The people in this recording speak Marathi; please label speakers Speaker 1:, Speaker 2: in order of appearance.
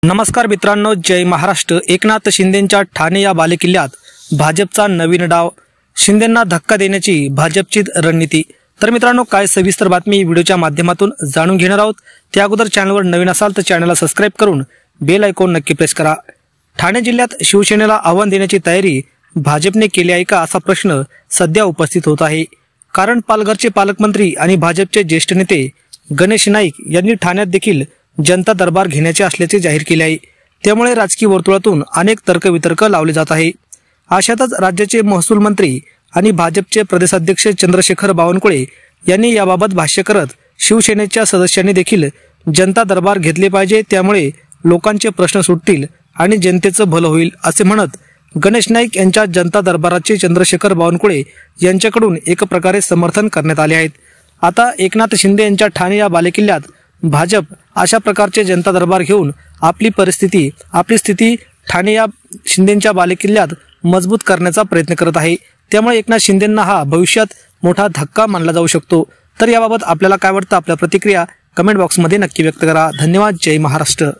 Speaker 1: नमस्कार मित्रांनो, जय महाराष्ट्र। एकनाथ शिंदेंच्या ठाणे या बालेकिल्ल्यात भाजपचा नवीन डाव, शिंदेंना धक्का देण्याची भाजपची रणनीती। तर मित्रांनो, काय सविस्तर बातमी व्हिडिओच्या माध्यमातून जाणून घेणार आहोत। त्या अगोदर चॅनलवर नवीन असाल तर चॅनलला सबस्क्राइब करून बेल आयकॉन नक्की प्रेस करा। ठाणे जिल्ह्यात शिवसेनेला आव्हान देण्याची तयारी भाजपने केली आहे का, असा प्रश्न सध्या उपस्थित होत आहे। कारण पालघरचे पालकमंत्री आणि भाजपचे ज्येष्ठ नेते गणेश नाईक यांनी ठाण्यात देखील जनता दरबार घेण्याचे असल्याचे जाहीर केले आहे। त्यामुळे राजकीय वर्तुळातून अनेक तर्कवितर्क लावले जात आहे। अशातच राज्याचे महसूल मंत्री आणि भाजपचे प्रदेशाध्यक्ष चंद्रशेखर बावनकुळे यांनी याबाबत भाष्य करत शिवसेनेच्या सदस्यांनी देखील जनता दरबार घेतले पाहिजे, त्यामुळे लोकांचे प्रश्न सुटतील आणि जनतेचं भलं होईल असे म्हणत गणेश नाईक यांच्या जनता दरबाराचे चंद्रशेखर बावनकुळे यांच्याकडून एक प्रकारे समर्थन करण्यात आले आहे। आता एकनाथ शिंदे यांच्या ठाणे या बालेकिल्ल्यात भाजप अशा प्रकारचे जनता दरबार घेऊन आपली स्थिती ठाणे या शिंदेंच्या बालेकिल्ल्यात मजबूत करण्याचा प्रयत्न करत आहे। त्यामुळे एकनाथ शिंदेंना हा भविष्यात मोठा धक्का मानला जाऊ शकतो। तर याबाबत आपल्याला काय वाटतं, आपल्या प्रतिक्रिया कमेंट बॉक्समध्ये नक्की व्यक्त करा। धन्यवाद। जय महाराष्ट्र।